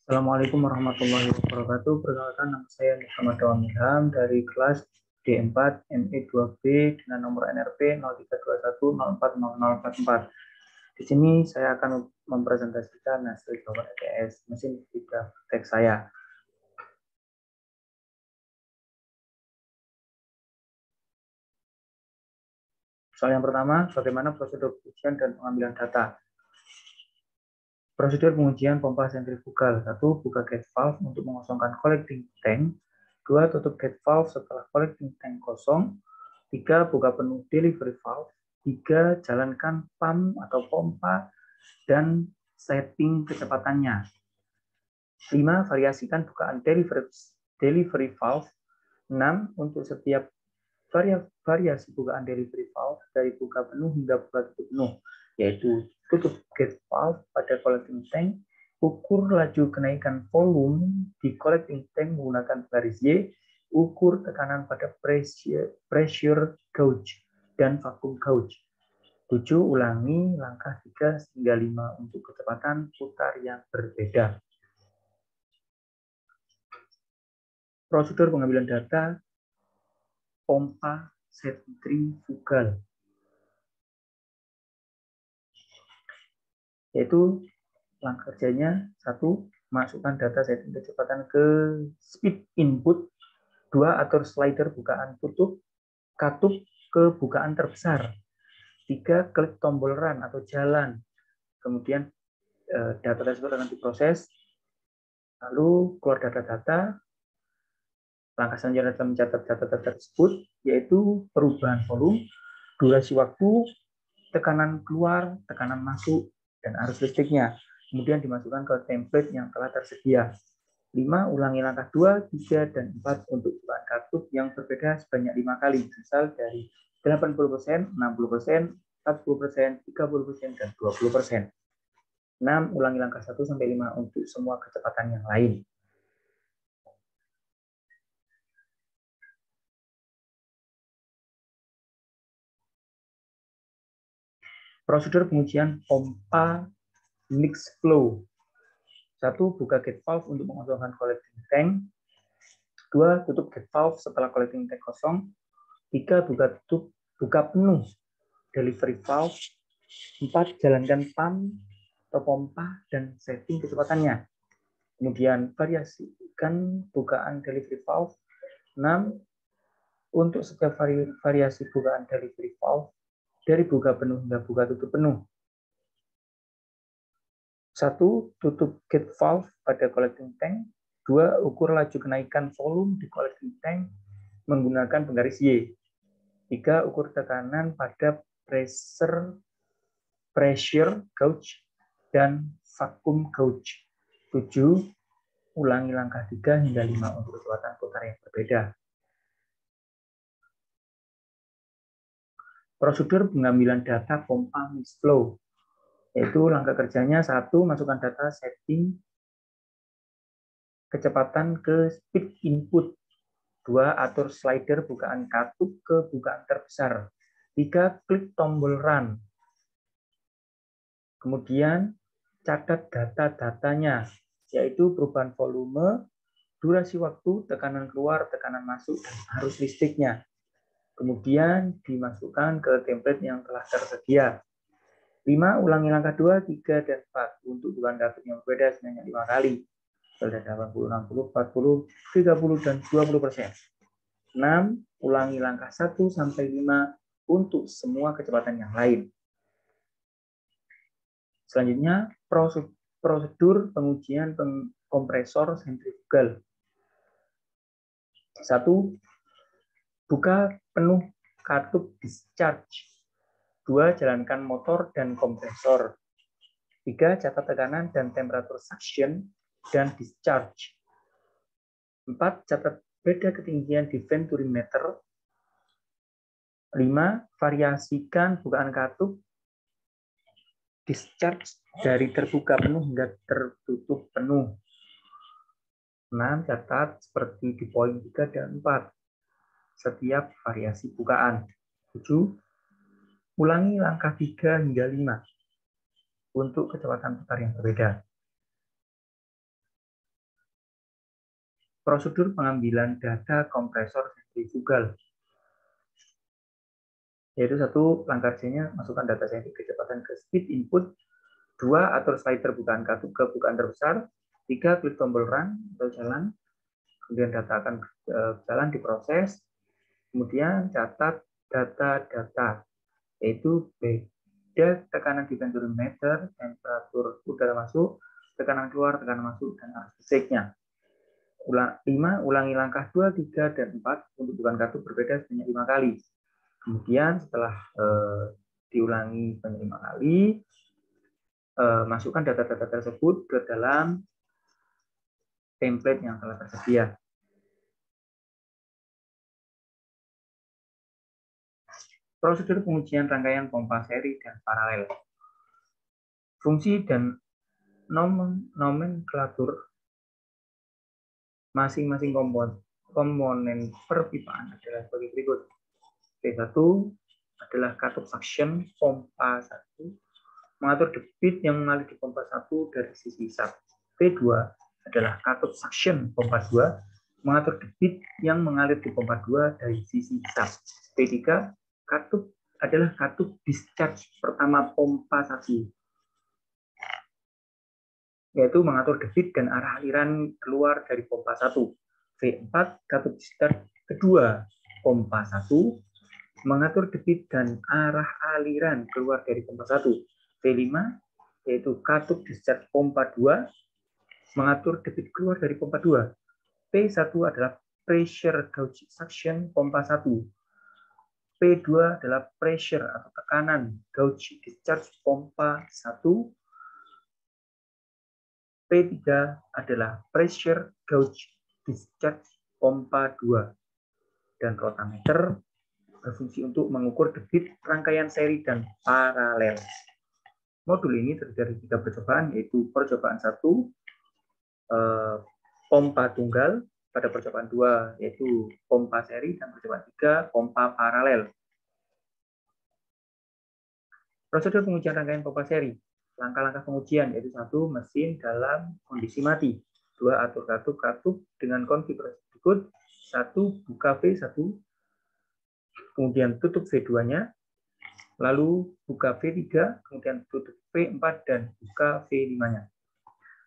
Assalamualaikum warahmatullahi wabarakatuh. Perkenalkan, nama saya Muhammad Dawan Ilham dari kelas D4 ME2B dengan nomor NRP 0321040044. Di sini saya akan mempresentasikan hasil jawaban ETS mesin tiga teks saya. Soal yang pertama, bagaimana prosedur pengujian dan pengambilan data? Prosedur pengujian pompa sentrifugal. 1. Buka gate valve untuk mengosongkan collecting tank. 2. Tutup gate valve setelah collecting tank kosong. 3. Buka penuh delivery valve. 3. Jalankan pump atau pompa dan setting kecepatannya. 5. Variasikan bukaan delivery valve. 6. Untuk setiap variasi bukaan delivery valve dari buka penuh hingga buka tutup penuh, yaitu tutup gate valve pada collecting tank, ukur laju kenaikan volume di collecting tank menggunakan garis Y, ukur tekanan pada pressure gauge dan vacuum gauge. 7. Ulangi langkah 3 hingga 5 untuk kecepatan putar yang berbeda. Prosedur pengambilan data pompa sentrifugal, yaitu langkah kerjanya: 1. Masukkan data setting kecepatan ke speed input. 2. Atur slider bukaan tutup katup ke bukaan terbesar. 3. Klik tombol run atau jalan. Kemudian data tersebut akan diproses. Lalu keluar data-data. Langkah selanjutnya adalah mencatat data-data tersebut, yaitu perubahan volume, durasi waktu, tekanan keluar, tekanan masuk, dan arus listriknya. Kemudian dimasukkan ke template yang telah tersedia. 5. Ulangi langkah 2, 3, dan 4 untuk bukaan katup yang berbeda sebanyak 5 kali, misal dari 80%, 60%, 40%, 30%, dan 20%. 6. Ulangi langkah 1-5 untuk semua kecepatan yang lain. Prosedur pengujian pompa mixed flow. 1. Buka gate valve untuk mengosongkan collecting tank. 2. Tutup gate valve setelah collecting tank kosong. 3. Buka penuh delivery valve. 4. Jalankan pump atau pompa dan setting kecepatannya. Kemudian variasikan bukaan delivery valve. 6. Untuk setiap variasi bukaan delivery valve dari buka penuh hingga buka tutup penuh. 1. Tutup gate valve pada collecting tank. 2. Ukur laju kenaikan volume di collecting tank menggunakan penggaris Y. 3. Ukur tekanan pada pressure gauge dan vacuum gauge. 7. Ulangi langkah 3 hingga 5 untuk kecepatan putar yang berbeda. Prosedur pengambilan data pompa mixed flow, yaitu langkah kerjanya: 1. Masukkan data setting kecepatan ke speed input. 2. Atur slider bukaan katup ke bukaan terbesar. 3. Klik tombol run. Kemudian catat data-datanya, yaitu perubahan volume, durasi waktu, tekanan keluar, tekanan masuk, dan arus listriknya. Kemudian dimasukkan ke template yang telah tersedia. 5. Ulangi langkah 2, 3, dan 4 untuk bukaan katup yang berbeda sebanyak 5 kali. Pada 80, 60, 40, 30, dan 20%. 6. Ulangi langkah 1-5 untuk semua kecepatan yang lain. Selanjutnya, prosedur pengujian kompresor sentrifugal. 1. Buka penuh katup discharge. 2. Jalankan motor dan kompresor. 3. Catat tekanan dan temperatur suction dan discharge. 4. Catat beda ketinggian di venturi meter. 5. Variasikan bukaan katup discharge dari terbuka penuh hingga tertutup penuh. 6. Catat seperti di poin 3 dan 4 setiap variasi bukaan. 7. Ulangi langkah 3 hingga 5 untuk kecepatan putar yang berbeda. Prosedur pengambilan data kompresor sentrifugal. Yaitu satu, langkah kerjanya masukkan data sampling kecepatan ke speed input, 2, atur slider bukaan katup ke bukaan terbesar, 3, klik tombol run atau jalan, kemudian data akan jalan diproses, kemudian catat data-data, yaitu beda tekanan di venturimeter, temperatur udara masuk, tekanan keluar, tekanan masuk, dan arus listriknya. 5. Ulangi langkah 2, 3, dan 4 untuk bukaan katup berbeda sebanyak 5 kali. Kemudian setelah diulangi sebanyak 5 kali, masukkan data-data tersebut ke dalam template yang telah tersedia. Prosedur pengujian rangkaian pompa seri dan paralel. Fungsi dan nomenklatur masing-masing komponen perpipaan adalah sebagai berikut. P1 adalah katup suction pompa 1, mengatur debit yang mengalir di pompa 1 dari sisi sub. P2 adalah katup suction pompa 2, mengatur debit yang mengalir di pompa 2 dari sisi sub. P3 katup adalah katup discharge pertama pompa 1, yaitu mengatur debit dan arah aliran keluar dari pompa 1. V4 katup discharge kedua pompa 1, mengatur debit dan arah aliran keluar dari pompa 1. V5 yaitu katup discharge pompa 2, mengatur debit keluar dari pompa 2. P1 adalah pressure gauge suction pompa 1. P2 adalah pressure atau tekanan gauge discharge pompa 1. P3 adalah pressure gauge discharge pompa 2. Dan rotameter berfungsi untuk mengukur debit rangkaian seri dan paralel. Modul ini terdiri dari 3 percobaan, yaitu percobaan 1, pompa tunggal, pada percobaan 2 yaitu pompa seri, dan percobaan 3 pompa paralel. Prosedur pengujian rangkaian pompa seri. Langkah-langkah pengujian yaitu 1, mesin dalam kondisi mati, 2, atur katup dengan konfigurasi berikut, 1, buka V1, kemudian tutup V2-nya, lalu buka V3, kemudian tutup V4 dan buka V5-nya.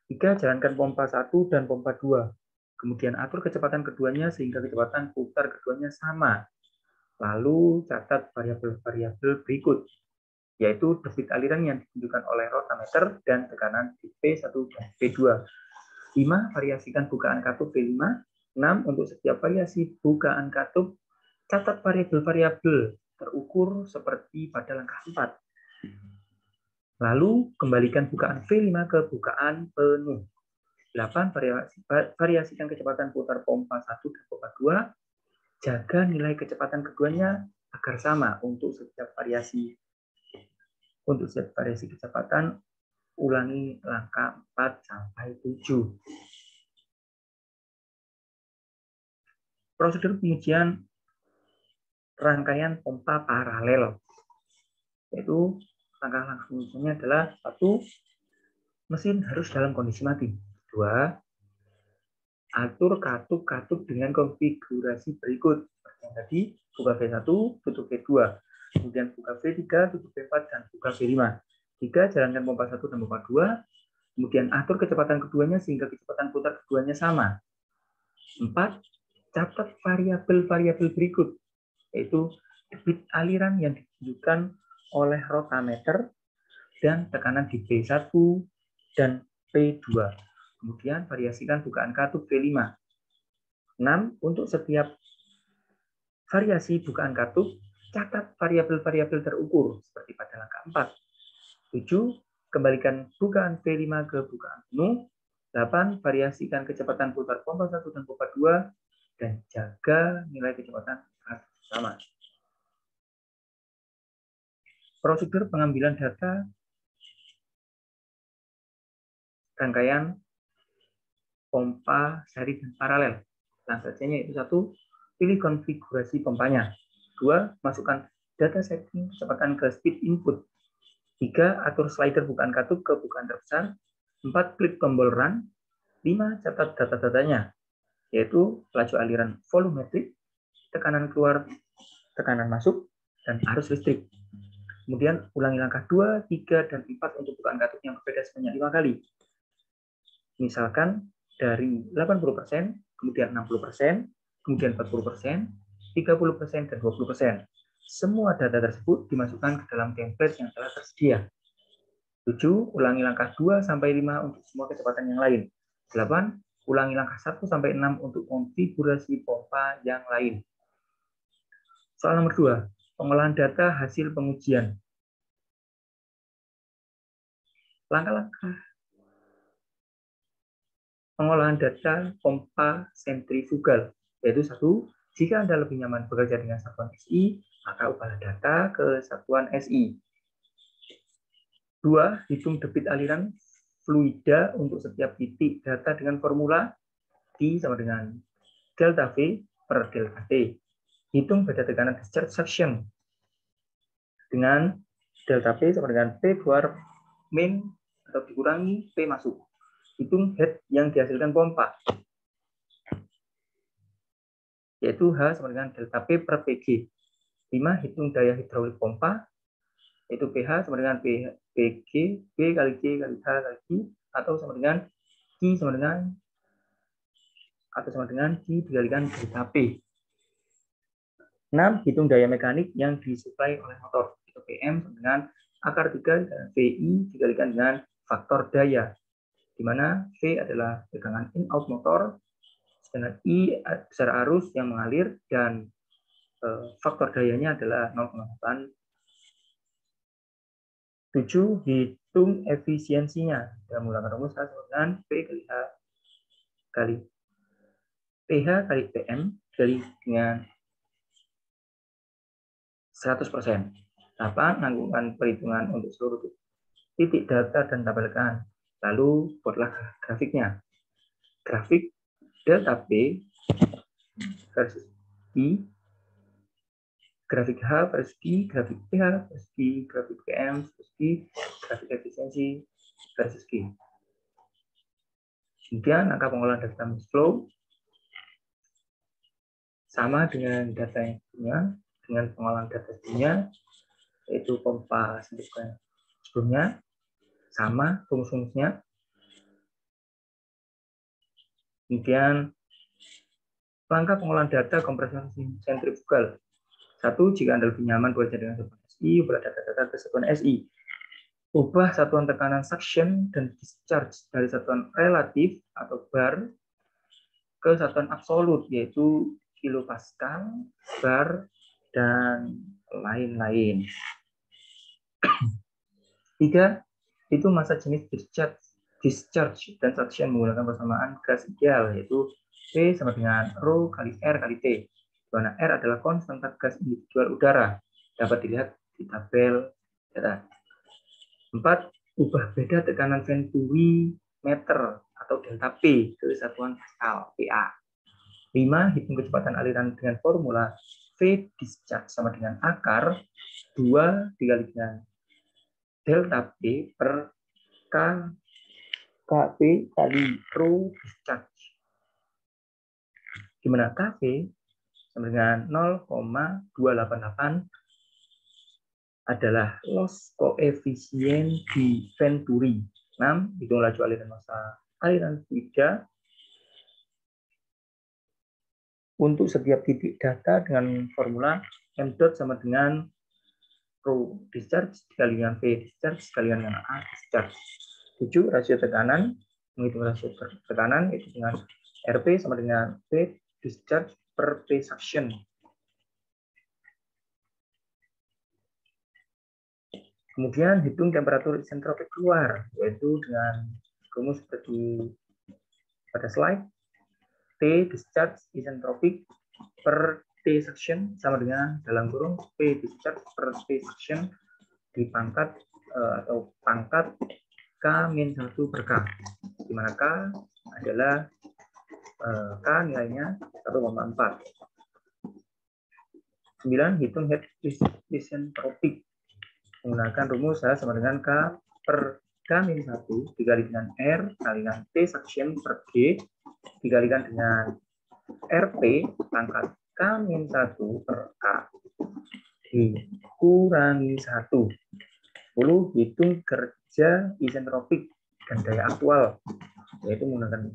3, jalankan pompa 1 dan pompa 2. Kemudian atur kecepatan keduanya sehingga kecepatan putar keduanya sama. Lalu catat variabel-variabel berikut, yaitu debit aliran yang ditunjukkan oleh rotameter dan tekanan di P1 dan P2. 5, variasikan bukaan katup V5. 6, untuk setiap variasi bukaan katup, catat variabel-variabel terukur seperti pada langkah 4. Lalu kembalikan bukaan V5 ke bukaan penuh. 8, variasikan kecepatan putar pompa 1 dan pompa 2. Jaga nilai kecepatan keduanya agar sama untuk setiap variasi. Untuk setiap variasi kecepatan, ulangi langkah 4 sampai 7. Prosedur pengujian rangkaian pompa paralel, yaitu langkah-langkah pengujiannya adalah 1, mesin harus dalam kondisi mati. 2, atur katup dengan konfigurasi berikut. Yang tadi, buka V1, tutup V2. Kemudian buka V3, tutup V4, dan buka V5. 3, jalankan pompa 1 dan pompa 2. Kemudian atur kecepatan keduanya sehingga kecepatan putar keduanya sama. 4, catat variabel-variabel berikut, yaitu debit aliran yang ditunjukkan oleh rotameter dan tekanan di P1 dan P2. Kemudian variasikan bukaan katup V5. 6, untuk setiap variasi bukaan katup, catat variabel-variabel terukur seperti pada langkah 4. 7, kembalikan bukaan V5 ke bukaan penuh. 8, variasikan kecepatan putar pompa 1 dan pompa 2 dan jaga nilai kecepatan sama. Prosedur pengambilan data rangkaian pompa seri dan paralel. Langkahnya yaitu 1, pilih konfigurasi pompanya. 2, masukkan data setting kecepatan ke speed input. 3, atur slider bukaan katup ke bukaan terbesar. 4, klik tombol run. 5, catat data-datanya. yaitu laju aliran volumetrik, tekanan keluar, tekanan masuk, dan arus listrik. Kemudian ulangi langkah 2, 3, dan 4 untuk bukaan katup yang berbeda sebanyak 5 kali. Misalkan dari 80%, kemudian 60%, kemudian 40%, 30%, dan 20%. Semua data tersebut dimasukkan ke dalam template yang telah tersedia. 7. Ulangi langkah 2 sampai 5 untuk semua kecepatan yang lain. 8. Ulangi langkah 1 sampai 6 untuk konfigurasi pompa yang lain. Soal nomor 2. Pengolahan data hasil pengujian. Langkah-langkah pengolahan data pompa sentrifugal, yaitu 1. Jika Anda lebih nyaman bekerja dengan satuan SI, maka ubahlah data ke satuan SI. 2. Hitung debit aliran fluida untuk setiap titik data dengan formula D sama dengan delta V per delta T. Hitung beda tekanan discharge suction dengan delta P sama dengan P keluar min atau dikurangi P masuk. Hitung head yang dihasilkan pompa, yaitu H sama dengan delta P per PG. 5. Hitung daya hidraulik pompa, yaitu pH sama dengan PG, P kali G kali H kali G, atau sama dengan Q sama dengan Q dikalikan delta P. 6. Hitung daya mekanik yang disuplai oleh motor, yaitu PM sama dengan akar 3 dan VI dikalikan dengan faktor daya, di mana V adalah tegangan in-out motor, sedangkan I besar arus yang mengalir, dan faktor dayanya adalah 0,8. 7. Hitung efisiensinya dengan menggunakan rumus H sama dengan P kali H kali PH kali PM kali dengan 100%. 8. Lakukan perhitungan untuk seluruh titik data dan tabelkan. Lalu buatlah grafiknya. Grafik delta P versus I, grafik H versus I, grafik PH versus I, grafik PM versus I, grafik efisiensi versus Q. Kemudian angka pengolahan data mix flow sama dengan data yang sebelumnya, dengan pengolahan data sebelumnya, yaitu pompa sebelumnya, sama rumus-rumusnya. Kemudian langkah pengolahan data kompresi sentrifugal. 1. Jika Anda lebih nyaman bekerja dengan satuan SI, ubah data-data ke satuan SI. Ubah satuan tekanan suction dan discharge dari satuan relatif atau bar ke satuan absolut, yaitu kilopascal, bar, dan lain-lain. 3. Itu masa jenis discharge dan suction menggunakan persamaan gas ideal, yaitu P sama dengan Rho kali R kali T, di mana R adalah konstanta gas individual udara, dapat dilihat di tabel data. 4. Ubah beda tekanan venturi meter atau delta P ke satuan Pascal, PA. 5. Hitung kecepatan aliran dengan formula V discharge sama dengan akar 2 dikali dengan delta P per KP kali Rho discharge, di mana KP sama dengan 0,288 adalah loss koefisien di venturi. 6. Hitung laju aliran massa aliran fluida untuk setiap titik data dengan formula M dot sama dengan Rho discharge dikali dengan V discharge dikalikan dengan A discharge. 7. Rasio tekanan, menghitung rasio tekanan itu dengan RP sama dengan V discharge per P suction. Kemudian hitung temperatur isentropik keluar, yaitu dengan rumus seperti pada slide. T discharge isentropik per T suction sama dengan dalam kurung P discharge per T suction di pangkat atau pangkat K-1 per K, di mana K adalah K nilainya 1,4. 9. Hitung head isentropik menggunakan rumus H sama dengan K per K-1 dikali dengan R kali dengan T suction per G dikalikan dengan RP pangkat K-1 per K dikurangi 1. 10 hitung kerja isentropik dan daya aktual, yaitu menggunakan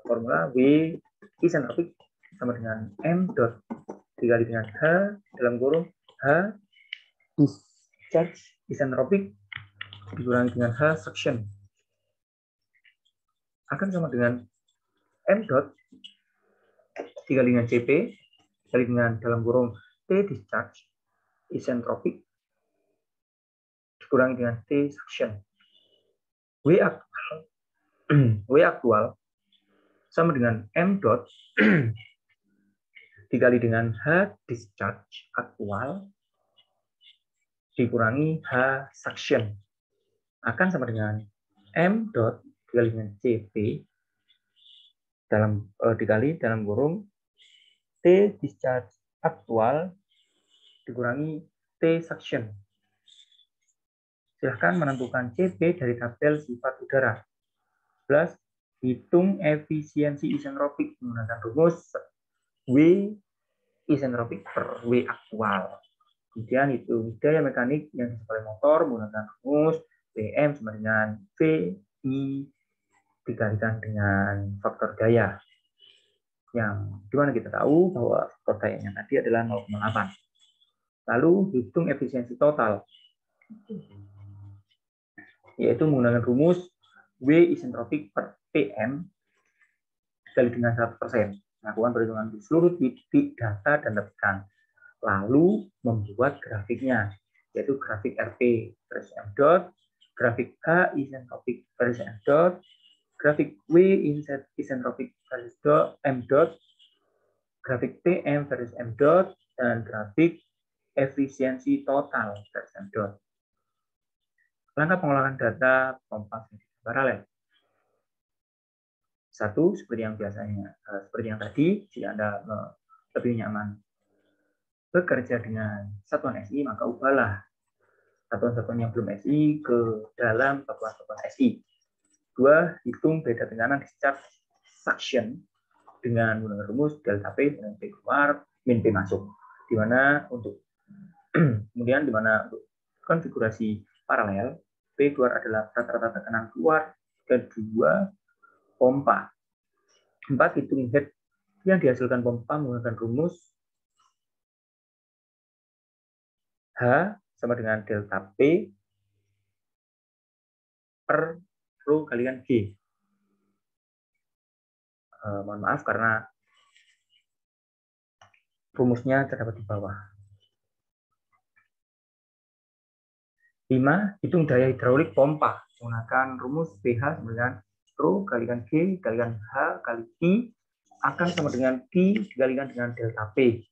formula W isentropik sama dengan M dot dikali dengan H dalam kurung H discharge isentropik dikurangi dengan H suction akan sama dengan M dot dikali dengan CP dikali dengan dalam kurung T discharge isentropik dikurangi dengan T suction. W aktual sama dengan M dot dikali dengan H discharge aktual dikurangi H suction akan sama dengan M dot dikali dengan CP dikali dalam kurung T discharge aktual dikurangi T suction. Silahkan menentukan CP dari tabel sifat udara. Plus hitung efisiensi isentropik menggunakan rumus W isentropik per W aktual. Kemudian hitung daya mekanik yang disuplai motor menggunakan rumus Wm sama dengan VI dikalikan dengan faktor daya. Yang dimana kita tahu bahwa faktor dayanya tadi adalah 0,8. Lalu hitung efisiensi total, yaitu menggunakan rumus W isentropik per PM dikali dengan 100%. Melakukan perhitungan di seluruh titik data dan tekan. Lalu membuat grafiknya, yaitu grafik RP versus M dot, grafik H isentropik versus M dot, grafik W isentropik versus M dot, grafik PM versus M dot, dan grafik efisiensi total versus M dot. Langkah pengolahan data pompa paralel. 1, seperti yang biasanya, seperti yang tadi, jika Anda lebih nyaman bekerja dengan satuan SI, maka ubahlah satuan-satuan yang belum SI ke dalam satuan-satuan SI. 2, hitung beda tekanan discharge suction dengan menggunakan rumus delta P dengan P keluar min P masuk. Di mana untuk kemudian di mana untuk konfigurasi paralel P keluar adalah rata-rata tekanan keluar kedua pompa. 4, hitung head yang dihasilkan pompa menggunakan rumus H sama dengan delta P per rho kalikan G. Mohon maaf karena rumusnya terdapat di bawah. 5, hitung daya hidraulik pompa menggunakan rumus PH sama dengan rho kalikan G kalikan H kali I akan sama dengan Q dikalikan dengan delta P.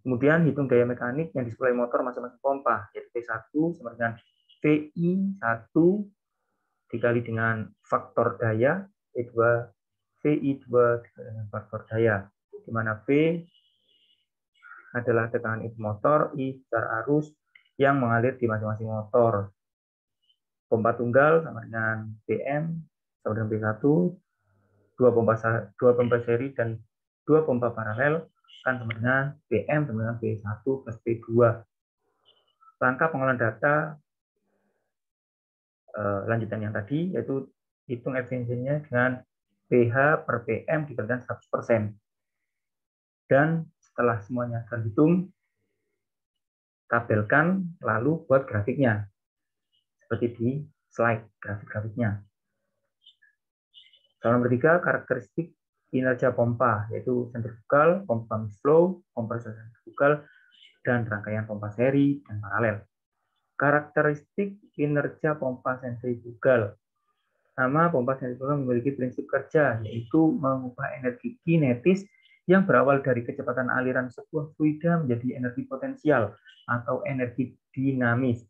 Kemudian hitung daya mekanik yang disuplai motor masing-masing pompa, yaitu P1 sama dengan VI1 dikali dengan faktor daya, P2 VI2 dikali dengan faktor daya, di mana V adalah tekanan input motor, I secara arus yang mengalir di masing-masing motor. Pompa tunggal sama dengan PM sama dengan P1, dua pompa seri dan 2 pompa paralel kan sama dengan PM sama dengan P1 plus P2. Langkah pengolahan data lanjutan yang tadi, yaitu hitung efisiensinya dengan PH per PM dikalikan 100%. Dan setelah semuanya terhitung, tabelkan lalu buat grafiknya. Seperti di slide grafik-grafiknya. Nomor 3, karakteristik kinerja pompa, yaitu sentrifugal, pompa mixed flow, kompresor sentrifugal, dan rangkaian pompa seri dan paralel. Karakteristik kinerja pompa sentrifugal. Nama pompa sentrifugal memiliki prinsip kerja, yaitu mengubah energi kinetis yang berawal dari kecepatan aliran sebuah fluida menjadi energi potensial atau energi dinamis.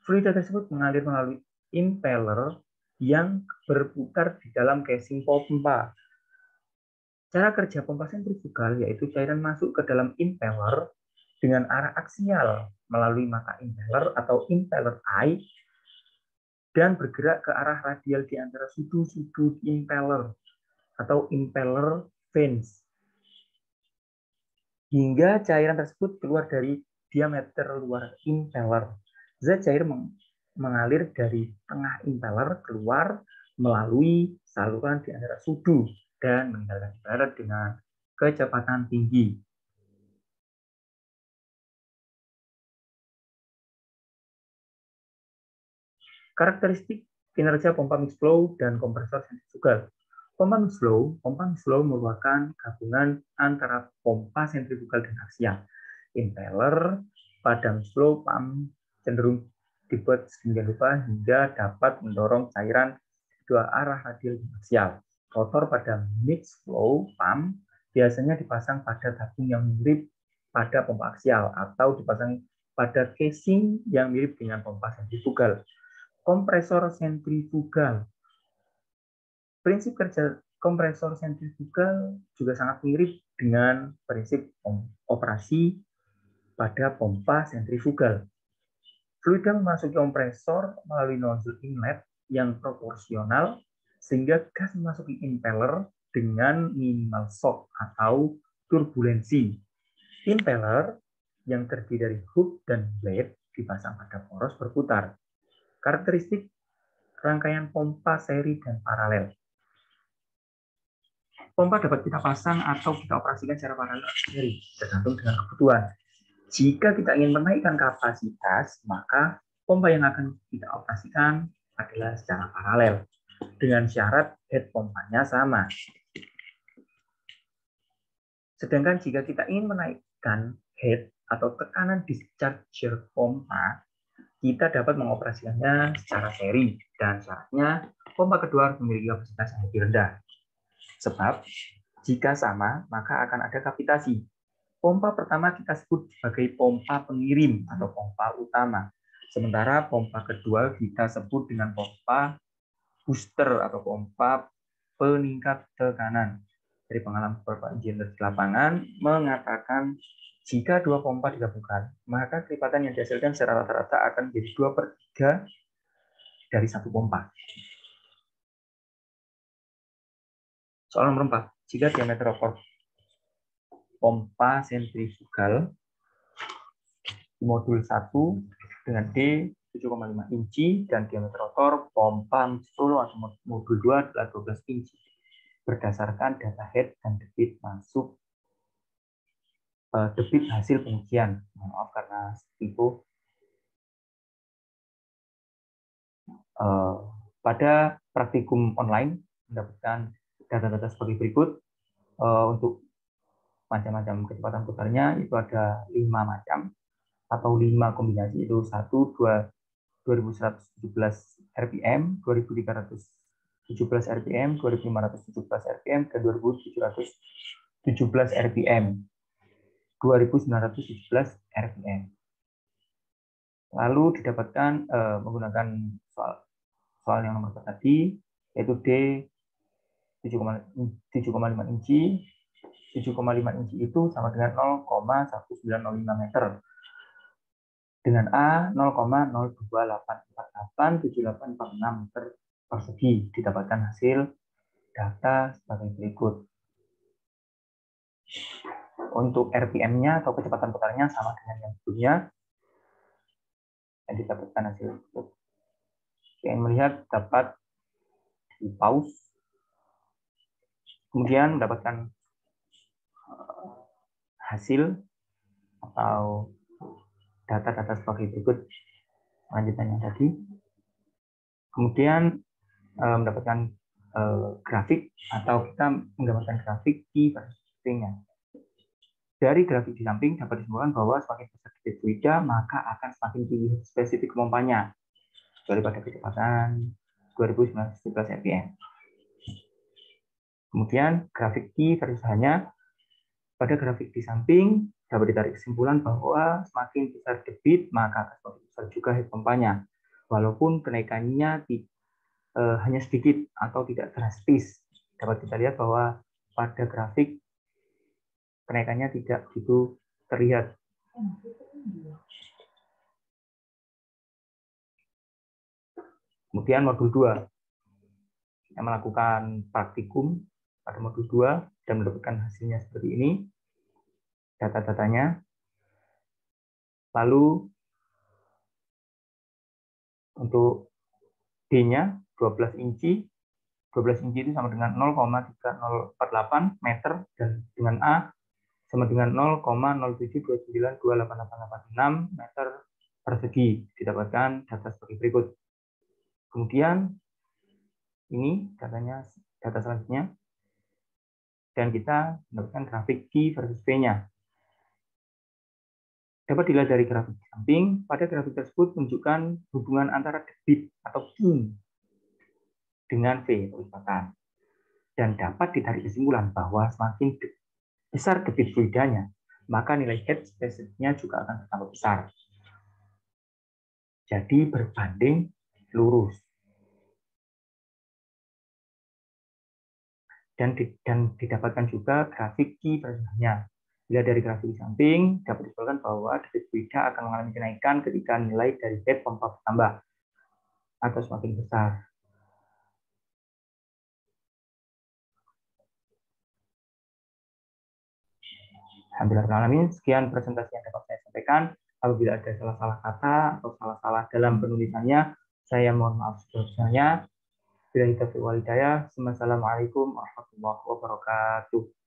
Fluida tersebut mengalir melalui impeller yang berputar di dalam casing pompa. Cara kerja pompa sentrifugal yaitu cairan masuk ke dalam impeller dengan arah aksial melalui mata impeller atau impeller eye dan bergerak ke arah radial di antara sudut-sudut impeller. atau impeller vanes. Hingga cairan tersebut keluar dari diameter luar impeller. Zat cair mengalir dari tengah impeller keluar melalui saluran di antara sudu dan meninggalkan impeller dengan kecepatan tinggi. Karakteristik kinerja pompa mixed flow dan kompresor sentrifugal. Pompa mixed flow merupakan gabungan antara pompa sentrifugal dan aksial. Impeller pada mixed flow pump cenderung dibuat sedemikian rupa hingga dapat mendorong cairan dua arah radial dan aksial. Rotor pada mixed flow pump biasanya dipasang pada tabung yang mirip pada pompa aksial atau dipasang pada casing yang mirip dengan pompa sentrifugal. Kompresor sentrifugal. Prinsip kerja kompresor sentrifugal juga sangat mirip dengan prinsip operasi pada pompa sentrifugal. Fluid yang memasuki kompresor melalui nozzle inlet yang proporsional sehingga gas memasuki impeller dengan minimal shock atau turbulensi. Impeller yang terdiri dari hook dan blade dipasang pada poros berputar. Karakteristik rangkaian pompa seri dan paralel. Pompa dapat kita pasang atau kita operasikan secara paralel seri, tergantung dengan kebutuhan. Jika kita ingin menaikkan kapasitas, maka pompa yang akan kita operasikan adalah secara paralel, dengan syarat head pompanya sama. Sedangkan jika kita ingin menaikkan head atau tekanan discharger pompa, kita dapat mengoperasikannya secara seri dan syaratnya pompa kedua harus memiliki kapasitas yang lebih rendah. Sebab jika sama, maka akan ada kapitasi. Pompa pertama kita sebut sebagai pompa pengirim atau pompa utama. Sementara pompa kedua kita sebut dengan pompa booster atau pompa peningkat tekanan. Dari pengalaman beberapa engineer di lapangan mengatakan jika dua pompa digabungkan, maka kelipatan yang dihasilkan secara rata-rata akan menjadi 2/3 dari satu pompa. Soal nomor 4. Jika diameter rotor pompa sentrifugal di modul 1 dengan D 7,5 inci dan diameter rotor pompa mixed-flow atau modul 2 adalah 12 inci. Berdasarkan data head dan debit masuk debit hasil pengujian. Maaf karena tipu. Pada praktikum online mendapatkan data-data seperti berikut. Untuk macam-macam kecepatan putarnya itu ada 5 macam atau 5 kombinasi, itu 1, 2, 2117 rpm, 2317 rpm, 2517 rpm, dan 2717 rpm. 2917 rpm. Lalu didapatkan menggunakan soal yang nomor tadi, yaitu D 7,5 inci. 7,5 inci itu sama dengan 0,1905 meter. Dengan A 0,02848786 meter persegi. Didapatkan hasil data sebagai berikut. Untuk RPM-nya atau kecepatan putarnya sama dengan yang sebelumnya. Dan didapatkan hasil berikut. Yang melihat dapat di pause. Kemudian mendapatkan hasil atau data-data sebagai berikut lanjutannya tadi. Kemudian mendapatkan grafik atau kita mendapatkan grafik di sampingnya. Dari grafik di samping dapat disimpulkan bahwa semakin besar debit fluida maka akan semakin tinggi spesifik pompanya daripada kecepatan 2917 rpm. Kemudian grafik T versus hanya pada grafik di samping dapat ditarik kesimpulan bahwa semakin besar debit maka semakin besar juga head pompanya, walaupun kenaikannya hanya sedikit atau tidak drastis. Dapat kita lihat bahwa pada grafik kenaikannya tidak begitu terlihat. Kemudian modul 2 yang melakukan praktikum pada modul 2 dan mendapatkan hasilnya seperti ini, data-datanya. Lalu untuk D-nya 12 inci. 12 inci itu sama dengan 0,3048 meter, dan dengan A sama dengan 0,072928886 meter persegi. Didapatkan data seperti berikut. Kemudian ini data selanjutnya, dan kita mendapatkan grafik Q versus V-nya. Dapat dilihat dari grafik di samping, pada grafik tersebut menunjukkan hubungan antara debit atau Q dengan V, kecepatan. Dan dapat ditarik kesimpulan bahwa semakin besar debit fluidanya, maka nilai head space-nya juga akan bertambah besar. Jadi berbanding lurus. Dan didapatkan juga grafik Q versus-nya. Bila dari grafik di samping, dapat disimpulkan bahwa debit fluida akan mengalami kenaikan ketika nilai dari head pompa bertambah atau semakin besar. Alhamdulillah, sekian presentasi yang dapat saya sampaikan. Apabila ada salah-salah kata atau salah-salah dalam penulisannya, saya mohon maaf sebesar-besarnya. Bila kita walidaya, Assalamualaikum warahmatullahi wabarakatuh.